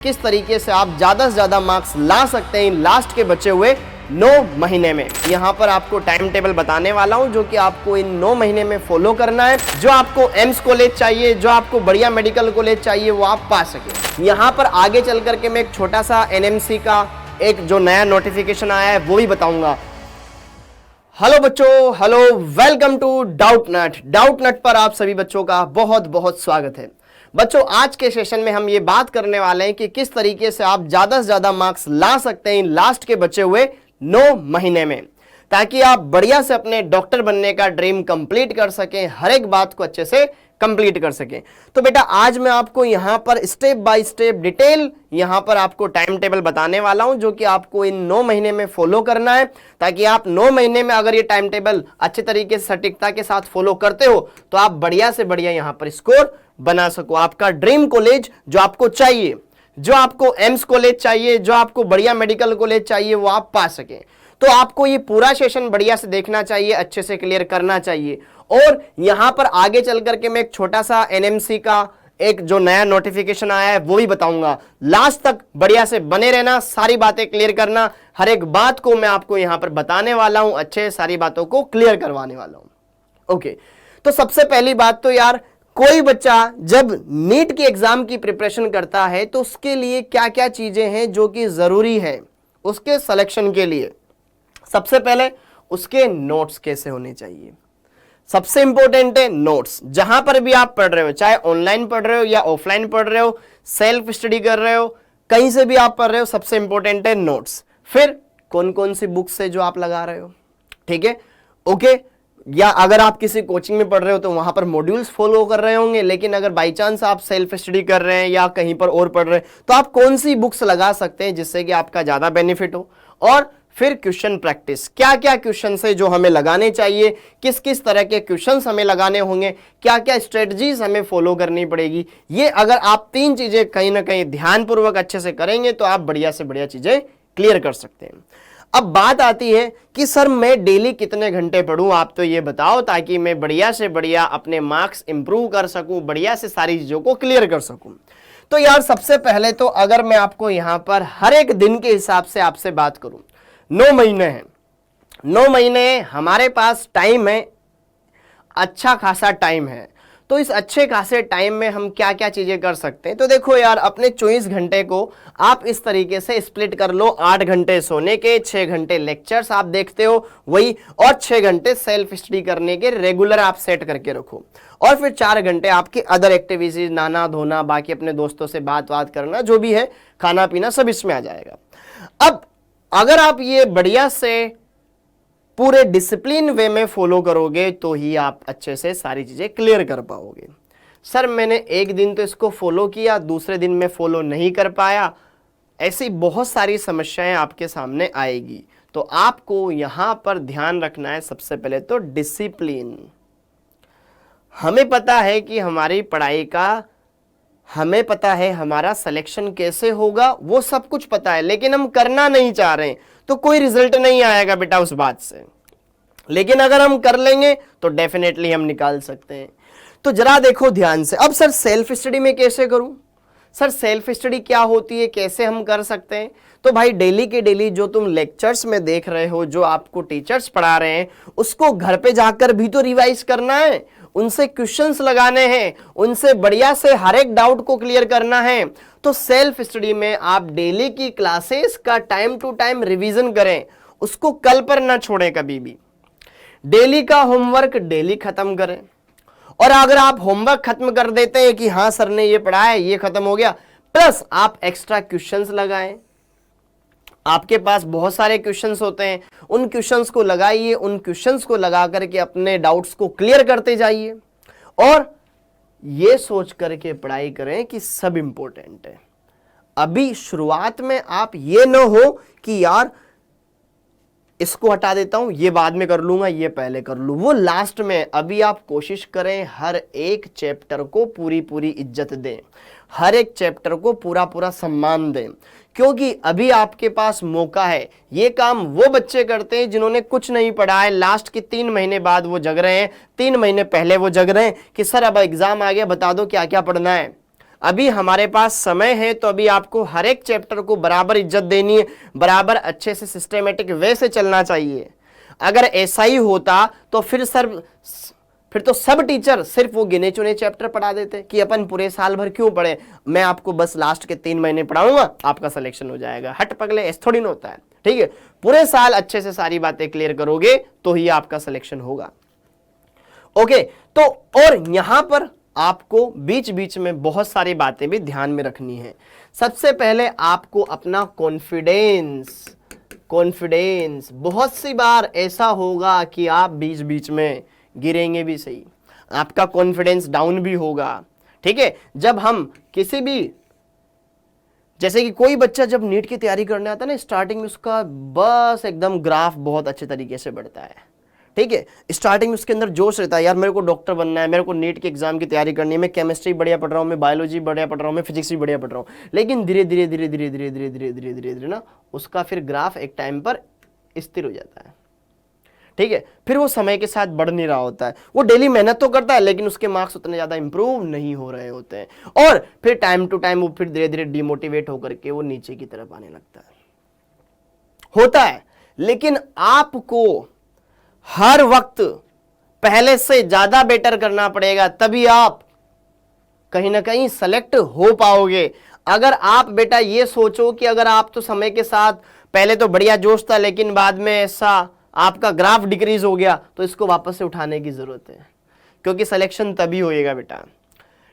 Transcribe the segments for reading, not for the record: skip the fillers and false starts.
किस तरीके से आप ज्यादा से ज्यादा मार्क्स ला सकते हैं लास्ट के बचे हुए 9 महीने में। यहाँ पर आपको टाइम टेबल बताने वाला हूँ जो कि आपको इन 9 महीने में फॉलो करना है। जो आपको एम्स कॉलेज चाहिए, जो आपको बढ़िया मेडिकल कॉलेज चाहिए, वो आप पा सके। यहाँ पर आगे चल करके मैं एक छोटा सा एनएमसी का एक जो नया नोटिफिकेशन आया है वो भी बताऊंगा। हेलो बच्चों, हेलो, वेलकम टू डाउटनट पर आप सभी बच्चों का बहुत बहुत स्वागत है। बच्चों, आज के सेशन में हम ये बात करने वाले हैं कि किस तरीके से आप ज्यादा से ज्यादा मार्क्स ला सकते हैं लास्ट के बचे हुए 9 महीने में, ताकि आप बढ़िया से अपने डॉक्टर बनने का ड्रीम कंप्लीट कर सकें, हर एक बात को अच्छे से कंप्लीट कर सकें। तो बेटा आज मैं आपको यहाँ पर स्टेप बाय स्टेप डिटेल यहाँ पर आपको टाइम टेबल बताने वाला हूँ जो कि आपको इन 9 महीने में फॉलो करना है, ताकि आप 9 महीने में अगर ये टाइम टेबल अच्छे तरीके से सटीकता के साथ फॉलो करते हो तो आप बढ़िया से बढ़िया यहाँ पर स्कोर बना सको। आपका ड्रीम कॉलेज जो आपको चाहिए, जो आपको एम्स कॉलेज चाहिए, जो आपको बढ़िया मेडिकल कॉलेज चाहिए, वो आप पा सके। तो आपको ये पूरा सेशन बढ़िया से देखना चाहिए, अच्छे से क्लियर करना चाहिए। और यहां पर आगे चल करके मैं एक छोटा सा एनएमसी का एक जो नया नोटिफिकेशन आया है वो भी बताऊंगा। लास्ट तक बढ़िया से बने रहना, सारी बातें क्लियर करना, हर एक बात को मैं आपको यहां पर बताने वाला हूं, अच्छे सारी बातों को क्लियर करवाने वाला हूं। ओके, तो सबसे पहली बात तो यार, कोई बच्चा जब नीट के एग्जाम की प्रिपरेशन करता है तो उसके लिए क्या क्या चीजें हैं जो कि जरूरी है उसके सिलेक्शन के लिए। सबसे पहले उसके नोट्स कैसे होने चाहिए, सबसे इंपॉर्टेंट है नोट्स। जहां पर भी आप पढ़ रहे हो, चाहे ऑनलाइन पढ़ रहे हो या ऑफलाइन पढ़ रहे हो, सेल्फ स्टडी कर रहे हो, कहीं से भी आप पढ़ रहे हो, सबसे इंपॉर्टेंट है नोट्स। फिर कौन कौन सी बुक्स है जो आप लगा रहे हो, ठीक है, ओके। या अगर आप किसी कोचिंग में पढ़ रहे हो तो वहां पर मॉड्यूल्स फॉलो कर रहे होंगे, लेकिन अगर बाई चांस आप सेल्फ स्टडी कर रहे हैं या कहीं पर और पढ़ रहे हैं तो आप कौन सी बुक्स लगा सकते हैं जिससे कि आपका ज्यादा बेनिफिट हो। और फिर क्वेश्चन प्रैक्टिस, क्या क्या क्वेश्चन है जो हमें लगाने चाहिए, किस किस तरह के क्वेश्चंस हमें लगाने होंगे, क्या क्या स्ट्रेटजीज हमें फॉलो करनी पड़ेगी। ये अगर आप 3 चीजें कहीं ना कहीं ध्यानपूर्वक अच्छे से करेंगे तो आप बढ़िया से बढ़िया चीजें क्लियर कर सकते हैं। अब बात आती है कि सर मैं डेली कितने घंटे पढूं, आप तो ये बताओ, ताकि मैं बढ़िया से बढ़िया अपने मार्क्स इंप्रूव कर सकूं, बढ़िया से सारी चीजों को क्लियर कर सकूं। तो यार सबसे पहले तो अगर मैं आपको यहां पर हर एक दिन के हिसाब से आपसे बात करूं, 9 महीने हैं, 9 महीने हमारे पास टाइम है, अच्छा खासा टाइम है। तो इस अच्छे खासे टाइम में हम क्या क्या चीजें कर सकते हैं। तो देखो यार, अपने 24 घंटे को आप इस तरीके से स्प्लिट कर लो, 8 घंटे सोने के, 6 घंटे लेक्चर्स आप देखते हो वही, और 6 घंटे सेल्फ स्टडी करने के रेगुलर आप सेट करके रखो। और फिर 4 घंटे आपकी अदर एक्टिविटीज, नहाना धोना, बाकी अपने दोस्तों से बात करना, जो भी है, खाना पीना, सब इसमें आ जाएगा। अब अगर आप ये बढ़िया से पूरे डिसिप्लिन वे में फॉलो करोगे तो ही आप अच्छे से सारी चीजें क्लियर कर पाओगे। सर मैंने एक दिन तो इसको फॉलो किया, दूसरे दिन में फॉलो नहीं कर पाया, ऐसी बहुत सारी समस्याएं आपके सामने आएगी। तो आपको यहां पर ध्यान रखना है सबसे पहले तो डिसिप्लिन। हमें पता है कि हमारी पढ़ाई का, हमें पता है हमारा सिलेक्शन कैसे होगा, वो सब कुछ पता है, लेकिन हम करना नहीं चाह रहे हैं तो कोई रिजल्ट नहीं आएगा बेटा उस बात से। लेकिन अगर हम कर लेंगे तो डेफिनेटली हम निकाल सकते हैं। तो जरा देखो ध्यान से। अब सर सेल्फ स्टडी में कैसे करूं, सर सेल्फ स्टडी क्या होती है, कैसे हम कर सकते हैं। तो भाई डेली के डेली जो तुम लेक्चर्स में देख रहे हो, जो आपको टीचर्स पढ़ा रहे हैं, उसको घर पे जाकर भी तो रिवाइज करना है, उनसे क्वेश्चंस लगाने हैं, उनसे बढ़िया से हर एक डाउट को क्लियर करना है। तो सेल्फ स्टडी में आप डेली की क्लासेस का टाइम टू टाइम रिवीजन करें, उसको कल पर ना छोड़ें कभी भी। डेली का होमवर्क डेली खत्म करें। और अगर आप होमवर्क खत्म कर देते हैं कि हाँ सर ने ये पढ़ा है, ये खत्म हो गया, प्लस आप एक्स्ट्रा क्वेश्चंस लगाएं। आपके पास बहुत सारे क्वेश्चंस होते हैं, उन क्वेश्चंस को लगाइए, उन क्वेश्चंस को लगा करके अपने डाउट्स को क्लियर करते जाइए। और ये सोच करके पढ़ाई करें कि सब इंपॉर्टेंट है। अभी शुरुआत में आप ये न हो कि यार इसको हटा देता हूं, ये बाद में कर लूंगा, ये पहले कर लूं, वो लास्ट में। अभी आप कोशिश करें हर एक चैप्टर को पूरी पूरी इज्जत दें, हर एक चैप्टर को पूरा पूरा सम्मान दें, क्योंकि अभी आपके पास मौका है। ये काम वो बच्चे करते हैं जिन्होंने कुछ नहीं पढ़ा है, लास्ट के 3 महीने बाद वो जग रहे हैं, 3 महीने पहले वो जग रहे हैं कि सर अब एग्जाम आ गया, बता दो क्या क्या पढ़ना है। अभी हमारे पास समय है, तो अभी आपको हर एक चैप्टर को बराबर इज्जत देनी है, बराबर अच्छे से सिस्टेमेटिक वे से चलना चाहिए। अगर ऐसा ही होता तो फिर तो सब टीचर सिर्फ वो गिने चुने चैप्टर पढ़ा देते कि अपन पूरे साल भर क्यों पढ़े, मैं आपको बस लास्ट के 3 महीने पढ़ाऊंगा, आपका सिलेक्शन हो जाएगा। हट पगले, ऐसा थोड़ी ना होता है। ठीक है, पूरे साल अच्छे से सारी बातें क्लियर करोगे तो ही आपका सिलेक्शन होगा। ओके, तो और यहां पर आपको बीच बीच में बहुत सारी बातें भी ध्यान में रखनी है। सबसे पहले आपको अपना कॉन्फिडेंस, बहुत सी बार ऐसा होगा कि आप बीच बीच में गिरेंगे भी सही, आपका कॉन्फिडेंस डाउन भी होगा। ठीक है, जब हम किसी भी, जैसे कि कोई बच्चा जब नीट की तैयारी करने आता है ना, स्टार्टिंग में उसका बस एकदम ग्राफ बहुत अच्छे तरीके से बढ़ता है। ठीक है, स्टार्टिंग में उसके अंदर जोश रहता है, यार मेरे को डॉक्टर बनना है, मेरे को नीट के एग्जाम की तैयारी करनी है, मैं केमिस्ट्री बढ़िया पढ़ रहा हूँ, मैं बायोलॉजी बढ़िया पढ़ रहा हूँ, मैं फिजिक्स भी बढ़िया पढ़ रहा हूँ। लेकिन धीरे धीरे धीरे धीरे धीरे धीरे धीरे धीरे धीरे धीरे ना उसका फिर ग्राफ एक टाइम पर स्थिर हो जाता है। ठीक है, फिर वो समय के साथ बढ़ नहीं रहा होता है, वो डेली मेहनत तो करता है लेकिन उसके मार्क्स उतने ज्यादा इंप्रूव नहीं हो रहे होते हैं, और फिर टाइम टू टाइम वो फिर धीरे धीरे डिमोटिवेट होकर के वो नीचे की तरफ आने लगता होता है। लेकिन आपको हर वक्त पहले से ज्यादा बेटर करना पड़ेगा, तभी आप कहीं ना कहीं सेलेक्ट हो पाओगे। अगर आप बेटा ये सोचो कि अगर आप तो समय के साथ पहले तो बढ़िया जोश था लेकिन बाद में ऐसा आपका ग्राफ डिक्रीज हो गया, तो इसको वापस से उठाने की जरूरत है, क्योंकि सिलेक्शन तभी होएगा बेटा।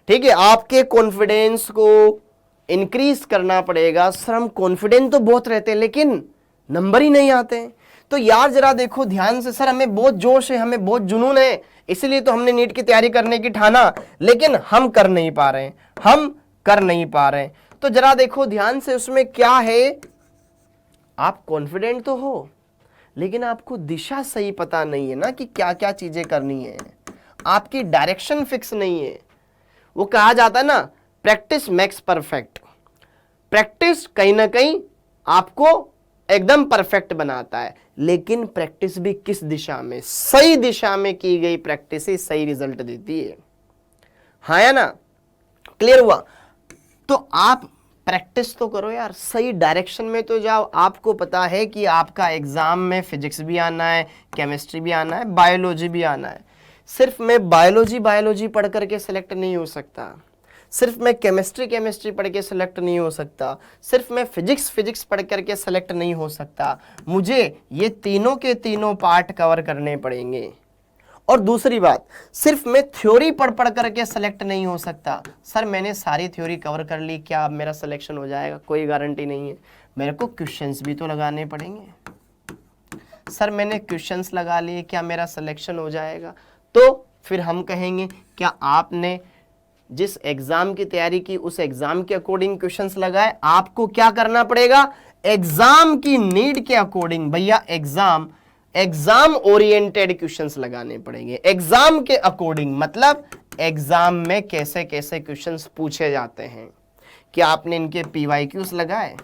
ठीक है, आपके कॉन्फिडेंस को इंक्रीज करना पड़ेगा। सर हम कॉन्फिडेंट तो बहुत रहते हैं लेकिन नंबर ही नहीं आते हैं। तो यार जरा देखो ध्यान से, सर हमें बहुत जोश है, हमें बहुत जुनून है, इसलिए तो हमने नीट की तैयारी करने की ठाना, लेकिन हम कर नहीं पा रहे हैं, तो जरा देखो ध्यान से उसमें क्या है। आप कॉन्फिडेंट तो हो लेकिन आपको दिशा सही पता नहीं है ना कि क्या क्या चीजें करनी है, आपकी डायरेक्शन फिक्स नहीं है। वो कहा जाता है ना, प्रैक्टिस मेक्स परफेक्ट। प्रैक्टिस कहीं ना कहीं आपको एकदम परफेक्ट बनाता है, लेकिन प्रैक्टिस भी किस दिशा में, सही दिशा में की गई प्रैक्टिस ही सही रिजल्ट देती है। हाँ या ना, क्लियर हुआ? तो आप प्रैक्टिस तो करो यार, सही डायरेक्शन में तो जाओ। आपको पता है कि आपका एग्जाम में फिजिक्स भी आना है, केमिस्ट्री भी आना है, बायोलॉजी भी आना है। सिर्फ मैं बायोलॉजी पढ़ करके सिलेक्ट नहीं हो सकता, सिर्फ मैं केमिस्ट्री पढ़ के सिलेक्ट नहीं हो सकता, सिर्फ मैं फिजिक्स पढ़ करके सिलेक्ट नहीं हो सकता, मुझे ये तीनों के तीनों पार्ट कवर करने पड़ेंगे। और दूसरी बात, सिर्फ मैं थ्योरी पढ़ करके सेलेक्ट नहीं हो सकता। सर मैंने सारी थ्योरी कवर कर ली, क्या अब मेरा सिलेक्शन हो जाएगा? कोई गारंटी नहीं है, मेरे को क्वेश्चंस भी तो लगाने पड़ेंगे। सर मैंने क्वेश्चंस लगा लिए, क्या मेरा सिलेक्शन हो जाएगा? तो फिर हम कहेंगे क्या आपने जिस एग्जाम की तैयारी की उस एग्जाम के अकॉर्डिंग क्वेश्चंस लगाए? आपको क्या करना पड़ेगा? एग्जाम की नीड के अकॉर्डिंग भैया एग्जाम ओरिएंटेड क्वेश्चंस लगाने पड़ेंगे। एग्जाम के अकॉर्डिंग मतलब एग्जाम में कैसे कैसे क्वेश्चंस पूछे जाते हैं, क्या आपने इनके पीवाईक्यूज लगाए?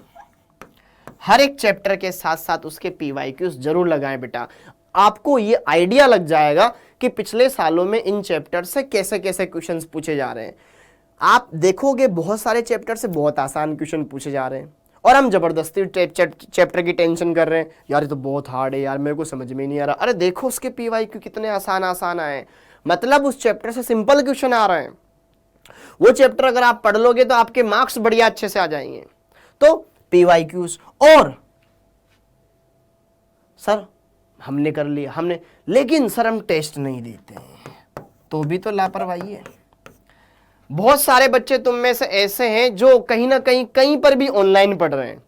हर एक चैप्टर के साथ साथ उसके पीवाईक्यूज जरूर लगाएं बेटा। आपको ये आइडिया लग जाएगा कि पिछले सालों में इन चैप्टर से कैसे कैसे क्वेश्चंस पूछे जा रहे हैं। आप देखोगे बहुत सारे चैप्टर से बहुत आसान क्वेश्चन पूछे जा रहे हैं और हम जबरदस्ती चैप्टर की टेंशन कर रहे हैं, यार ये तो बहुत हार्ड है यार, मेरे को समझ में नहीं आ रहा। अरे देखो उसके पीवाईक्यू कितने आसान आए, मतलब उस चैप्टर से सिंपल क्वेश्चन आ रहे हैं। वो चैप्टर अगर आप पढ़ लोगे तो आपके मार्क्स बढ़िया अच्छे से आ जाएंगे। तो पीवाईक्यूज, और सर हमने कर लिया लेकिन सर हम टेस्ट नहीं देते हैं, तो भी तो लापरवाही है। बहुत सारे बच्चे तुम में से ऐसे हैं जो कहीं ना कहीं पर भी ऑनलाइन पढ़ रहे हैं।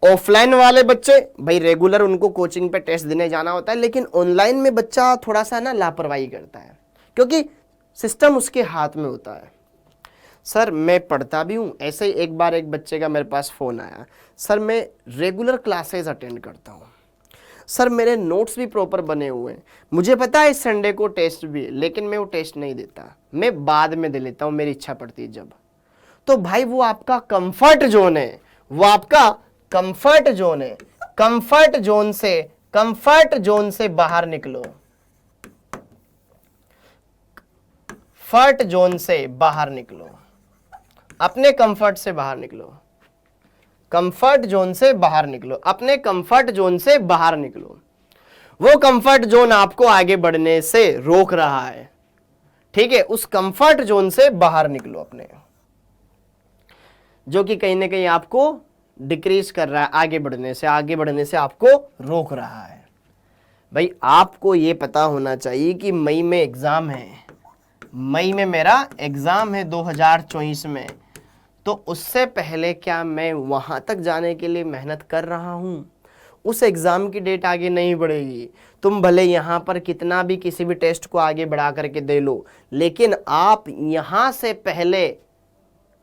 ऑफलाइन वाले बच्चे भाई रेगुलर उनको कोचिंग पे टेस्ट देने जाना होता है, लेकिन ऑनलाइन में बच्चा थोड़ा सा ना लापरवाही करता है क्योंकि सिस्टम उसके हाथ में होता है। सर मैं पढ़ता भी हूं, ऐसे ही एक बार एक बच्चे का मेरे पास फोन आया, सर मैं रेगुलर क्लासेस अटेंड करता हूं, सर मेरे नोट्स भी प्रॉपर बने हुए हैं, मुझे पता है इस संडे को टेस्ट भी है, लेकिन मैं वो टेस्ट नहीं देता, मैं बाद में दे लेता हूं, मेरी इच्छा पड़ती है जब। तो भाई वो आपका कंफर्ट जोन है, वो आपका कंफर्ट जोन है। कंफर्ट जोन से बाहर निकलो, कंफर्ट जोन से बाहर निकलो। अपने कंफर्ट से बाहर निकलो, कंफर्ट जोन से बाहर निकलो, अपने कंफर्ट जोन से बाहर निकलो। वो कंफर्ट जोन आपको आगे बढ़ने से रोक रहा है, ठीक है, उस कंफर्ट जोन से बाहर निकलो अपने, जो कि कहीं ना कहीं आपको डिक्रीज कर रहा है, आगे बढ़ने से आपको रोक रहा है। भाई आपको ये पता होना चाहिए कि मई में एग्जाम है, मई में मेरा एग्जाम है 2024 में, तो उससे पहले क्या मैं वहां तक जाने के लिए मेहनत कर रहा हूं? उस एग्जाम की डेट आगे नहीं बढ़ेगी। तुम भले यहां पर कितना भी किसी भी टेस्ट को आगे बढ़ा करके दे लो, लेकिन आप यहां से पहले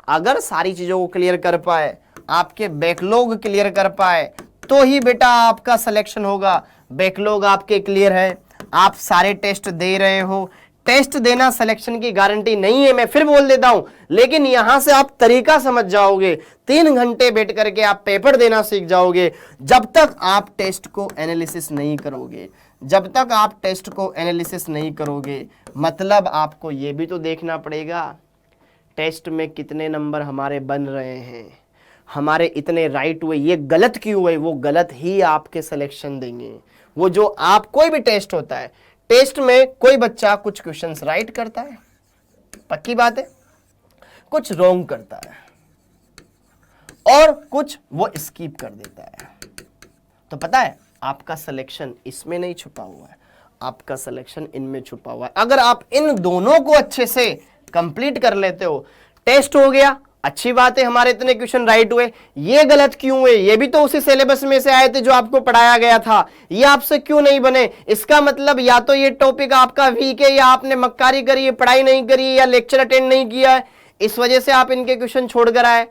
अगर सारी चीजों को क्लियर कर पाए, आपके बैकलॉग क्लियर कर पाए, तो ही बेटा आपका सिलेक्शन होगा। बैकलॉग आपके क्लियर है, आप सारे टेस्ट दे रहे हो, टेस्ट देना सिलेक्शन की गारंटी नहीं है, मैं फिर बोल देता हूं, लेकिन यहां से आप तरीका समझ जाओगे, 3 घंटे बैठ करके आप पेपर देना सीख जाओगे। जब तक आप टेस्ट को एनालिसिस नहीं करोगे, जब तक आप टेस्ट को एनालिसिस नहीं करोगे, मतलब आपको यह भी तो देखना पड़ेगा टेस्ट में कितने नंबर हमारे बन रहे हैं, हमारे इतने राइट हुए, ये गलत क्यों हुए, वो गलत ही आपके सिलेक्शन देंगे। वो जो आप कोई भी टेस्ट होता है, टेस्ट में कोई बच्चा कुछ क्वेश्चंस राइट करता है, पक्की बात है, कुछ रॉन्ग करता है और कुछ वो स्किप कर देता है। तो पता है आपका सिलेक्शन इसमें नहीं छुपा हुआ है, आपका सिलेक्शन इनमें छुपा हुआ है। अगर आप इन दोनों को अच्छे से कंप्लीट कर लेते हो, टेस्ट हो गया, अच्छी बात है, हमारे इतने क्वेश्चन राइट हुए, ये गलत क्यों हुए, ये भी तो उसी सिलेबस में से आए थे जो आपको पढ़ाया गया था, ये आपसे क्यों नहीं बने, इसका मतलब या तो ये टॉपिक आपका वीक है, या आपने मक्कारी करी है, पढ़ाई नहीं करी है, या लेक्चर अटेंड नहीं किया है, इस वजह से आप इनके क्वेश्चन छोड़कर आए।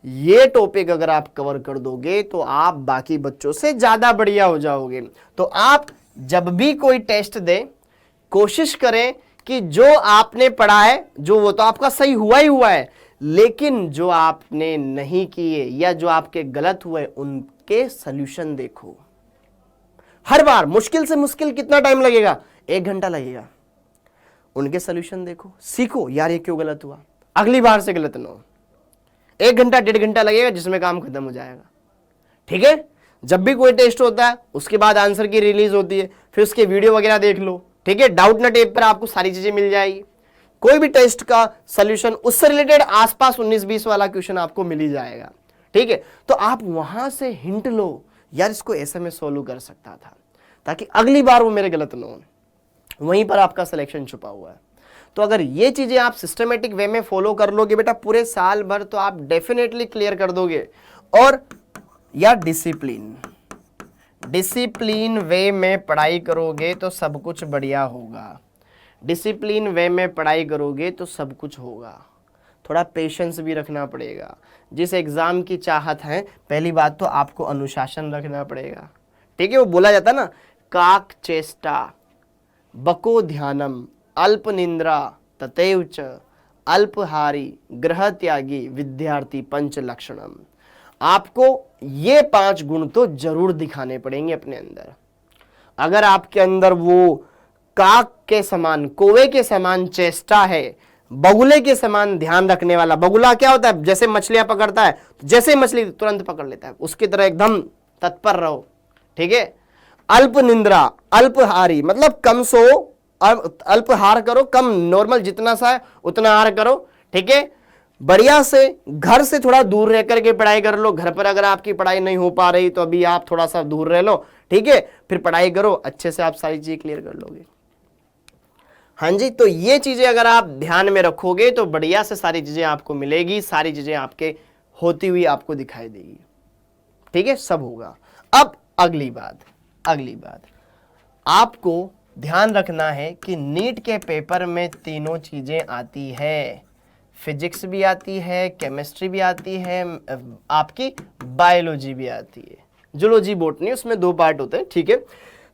ये टॉपिक अगर आप कवर कर दोगे तो आप बाकी बच्चों से ज्यादा बढ़िया हो जाओगे। तो आप जब भी कोई टेस्ट दें, कोशिश करें कि जो आपने पढ़ा है, जो वो तो आपका सही हुआ ही हुआ है, लेकिन जो आपने नहीं किए या जो आपके गलत हुए उनके सॉल्यूशन देखो। हर बार मुश्किल से मुश्किल कितना टाइम लगेगा, 1 घंटा लगेगा, उनके सॉल्यूशन देखो, सीखो यार ये क्यों गलत हुआ, अगली बार से गलत ना हो। 1 घंटा 1.5 घंटा लगेगा, जिसमें काम खत्म हो जाएगा। ठीक है, जब भी कोई टेस्ट होता है उसके बाद आंसर की रिलीज होती है, फिर उसके वीडियो वगैरह देख लो। ठीक है, डाउट नेट ऐप पर आपको सारी चीजें मिल जाएगी, कोई भी टेस्ट का सॉल्यूशन उससे रिलेटेड आसपास 19-20 वाला क्वेश्चन आपको मिल ही जाएगा। ठीक है, तो आप वहां से हिंट लो, यार इसको ऐसे में सोल्व कर सकता था, ताकि अगली बार वो मेरे गलत ना हो। वहीं पर आपका सिलेक्शन छुपा हुआ है। तो अगर ये चीजें आप सिस्टमेटिक वे में फॉलो कर लोगे बेटा पूरे साल भर, तो आप डेफिनेटली क्लियर कर दोगे। और या डिसिप्लिन वे में पढ़ाई करोगे तो सब कुछ बढ़िया होगा। डिसिप्लिन वे में पढ़ाई करोगे तो सब कुछ होगा। थोड़ा पेशेंस भी रखना पड़ेगा। जिस एग्जाम की चाहत है, पहली बात तो आपको अनुशासन रखना पड़ेगा। ठीक है, वो बोला जाता ना, काक चेष्टा बको ध्यानम अल्प निंद्रा तथैव च अल्पहारी ग्रह त्यागी विद्यार्थी पंच लक्षणम। आपको ये 5 गुण तो जरूर दिखाने पड़ेंगे अपने अंदर। अगर आपके अंदर वो काक के समान, कौवे के समान चेष्टा है, बगुले के समान ध्यान रखने वाला, बगुला क्या होता है, जैसे मछलियां पकड़ता है, जैसे मछली तुरंत पकड़ लेता है, उसकी तरह एकदम तत्पर रहो। ठीक है, अल्प निंद्रा, अल्पहारी मतलब कम सो, अल्पहार करो, कम नॉर्मल जितना सा है उतना आहार करो। ठीक है, बढ़िया से घर से थोड़ा दूर रह करके पढ़ाई कर लो। घर पर अगर आपकी पढ़ाई नहीं हो पा रही तो अभी आप थोड़ा सा दूर रह लो। ठीक है, फिर पढ़ाई करो, अच्छे से आप सारी चीजें क्लियर कर लोगे। हाँ जी, तो ये चीजें अगर आप ध्यान में रखोगे तो बढ़िया से सारी चीजें आपको मिलेगी, सारी चीजें आपके होती हुई आपको दिखाई देगी। ठीक है, सब होगा। अब अगली बात आपको ध्यान रखना है कि नीट के पेपर में तीनों चीजें आती है, फिजिक्स भी आती है, केमिस्ट्री भी आती है, आपकी बायोलॉजी भी आती है, जूलॉजी बॉटनी, उसमें 2 पार्ट होते हैं। ठीक है,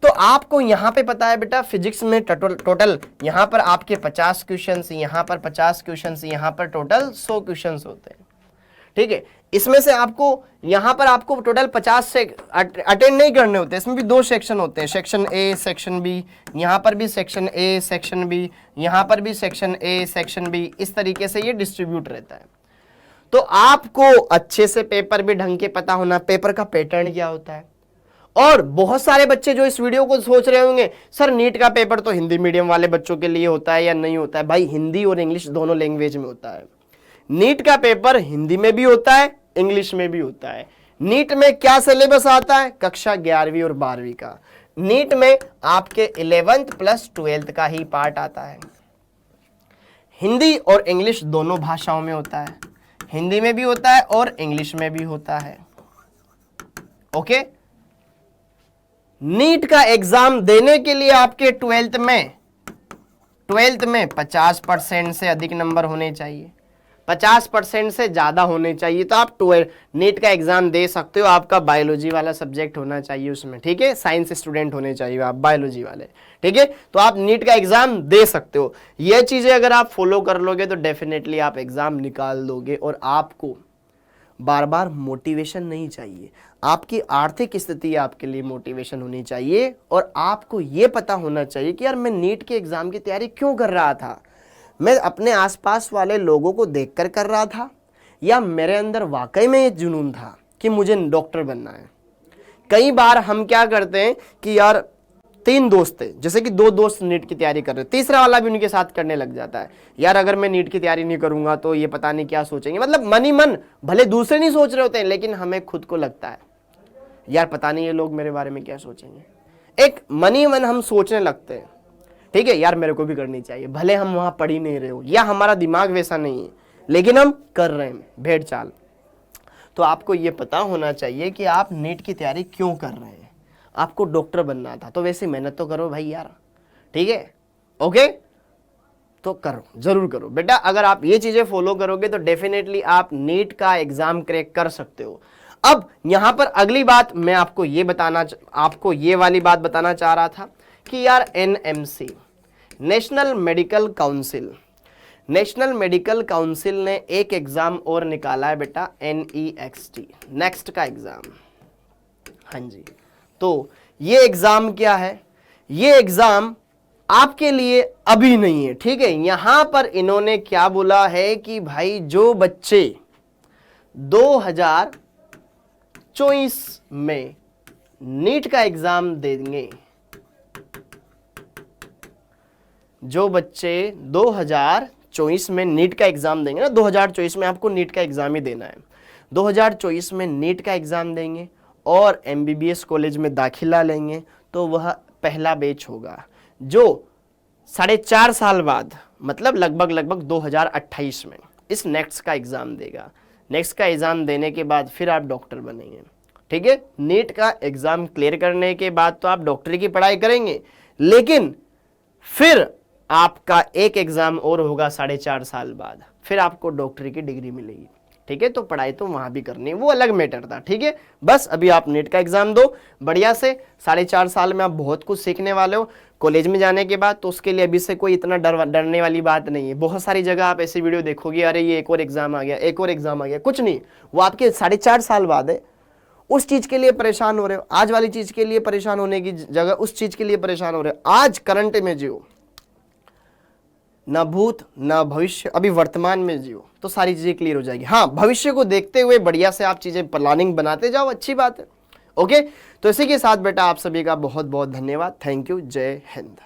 तो आपको यहां पे पता है बेटा फिजिक्स में टोटल यहां पर आपके 50 क्वेश्चंस, यहां पर 50 क्वेश्चंस, यहां पर टोटल 100 क्वेश्चंस होते हैं। ठीक है, इसमें से आपको यहां पर आपको टोटल 50 से अटेंड नहीं करने होते, इसमें भी 2 सेक्शन होते हैं, सेक्शन ए सेक्शन बी, यहां पर भी सेक्शन ए सेक्शन बी, यहां पर भी सेक्शन ए सेक्शन बी, इस तरीके से ये डिस्ट्रीब्यूट रहता है। तो आपको अच्छे से पेपर भी ढंग के पता होना, पेपर का पैटर्न क्या होता है। और बहुत सारे बच्चे जो इस वीडियो को सोच रहे होंगे सर नीट का पेपर तो हिंदी मीडियम वाले बच्चों के लिए होता है या नहीं होता है। भाई हिंदी और इंग्लिश दोनों लैंग्वेज में होता है। नीट का पेपर हिंदी में भी होता है, इंग्लिश में भी होता है। नीट में क्या सिलेबस आता है, कक्षा 11वीं और 12वीं का। नीट में आपके 11th प्लस 12th का ही पार्ट आता है। हिंदी और इंग्लिश दोनों भाषाओं में होता है, हिंदी में भी होता है और इंग्लिश में भी होता है। ओके, नीट का एग्जाम देने के लिए आपके 12th में 50% से अधिक नंबर होने चाहिए, 50% से ज्यादा होने चाहिए, तो आप नीट का एग्जाम दे सकते हो। आपका बायोलॉजी वाला सब्जेक्ट होना चाहिए उसमें, ठीक है, साइंस स्टूडेंट होने चाहिए आप बायोलॉजी वाले, ठीक है, तो आप नीट का एग्जाम दे सकते हो। ये चीजें अगर आप फॉलो कर लोगे तो डेफिनेटली आप एग्जाम निकाल दोगे। और आपको बार बार मोटिवेशन नहीं चाहिए, आपकी आर्थिक स्थिति आपके लिए मोटिवेशन होनी चाहिए। और आपको यह पता होना चाहिए कि यार मैं नीट के एग्जाम की तैयारी क्यों कर रहा था, मैं अपने आसपास वाले लोगों को देखकर कर रहा था या मेरे अंदर वाकई में ये जुनून था कि मुझे डॉक्टर बनना है। कई बार हम क्या करते हैं कि यार 3 दोस्त थे, जैसे कि 2 दोस्त नीट की तैयारी कर रहे, तीसरा वाला भी उनके साथ करने लग जाता है। यार अगर मैं नीट की तैयारी नहीं करूंगा तो ये पता नहीं क्या सोचेंगे। मतलब मन ही मन, भले दूसरे नहीं सोच रहे होते हैं लेकिन हमें खुद को लगता है यार पता नहीं ये लोग मेरे बारे में क्या सोचेंगे। एक मन ही मन हम सोचने लगते हैं, ठीक है, यार मेरे को भी करनी चाहिए, भले हम वहां पढ़ ही नहीं रहे हो या हमारा दिमाग वैसा नहीं है लेकिन हम कर रहे हैं भेड़ चाल। तो आपको ये पता होना चाहिए कि आप नीट की तैयारी क्यों कर रहे हैं। आपको डॉक्टर बनना था तो वैसे मेहनत तो करो भाई यार, ठीक है, ओके, तो करो, जरूर करो बेटा। अगर आप ये चीजें फॉलो करोगे तो डेफिनेटली आप नीट का एग्जाम क्रैक कर सकते हो। अब यहां पर अगली बात मैं आपको ये वाली बात बताना चाह रहा था कि यार एनएमसी, नेशनल मेडिकल काउंसिल ने एक एग्जाम और निकाला है बेटा, NEXT, नेक्स्ट का एग्जाम। हाँ जी, तो ये एग्जाम क्या है, ये एग्जाम आपके लिए अभी नहीं है, ठीक है। यहां पर इन्होंने क्या बोला है कि भाई जो बच्चे 2024 में नीट का एग्जाम देंगे, जो बच्चे 2024 में नीट का एग्जाम देंगे ना, 2024 में आपको नीट का एग्जाम ही देना है, 2024 में नीट का एग्जाम देंगे और MBBS कॉलेज में दाखिला लेंगे, तो वह पहला बैच होगा जो 4.5 साल बाद, मतलब लगभग 2028 में इस नेक्स्ट का एग्जाम देगा। नेक्स्ट का एग्जाम देने के बाद फिर आप डॉक्टर बनेंगे, ठीक है। नीट का एग्जाम क्लियर करने के बाद तो आप डॉक्टरी की पढ़ाई करेंगे, लेकिन फिर आपका एक एग्जाम और होगा 4.5 साल बाद, फिर आपको डॉक्टरी की डिग्री मिलेगी, ठीक है। तो पढ़ाई तो वहां भी करनी है, वो अलग मैटर था, ठीक है। बस अभी आप नीट का एग्जाम दो बढ़िया से, 4.5 साल में आप बहुत कुछ सीखने वाले हो कॉलेज में जाने के बाद। तो उसके लिए अभी से कोई इतना डरने वाली बात नहीं है। बहुत सारी जगह आप ऐसी वीडियो देखोगे, अरे ये एक और एग्जाम आ गया, एक और एग्जाम आ गया, कुछ नहीं, वो आपके 4.5 साल बाद है। उस चीज के लिए परेशान हो रहे हो, आज वाली चीज के लिए परेशान होने की जगह उस चीज के लिए परेशान हो रहे हो। आज करंट में जियो, ना भूत ना भविष्य, अभी वर्तमान में जियो, तो सारी चीजें क्लियर हो जाएगी। हाँ, भविष्य को देखते हुए बढ़िया से आप चीजें प्लानिंग बनाते जाओ, अच्छी बात है, ओके। तो इसी के साथ बेटा आप सभी का बहुत बहुत धन्यवाद, थैंक यू, जय हिंद।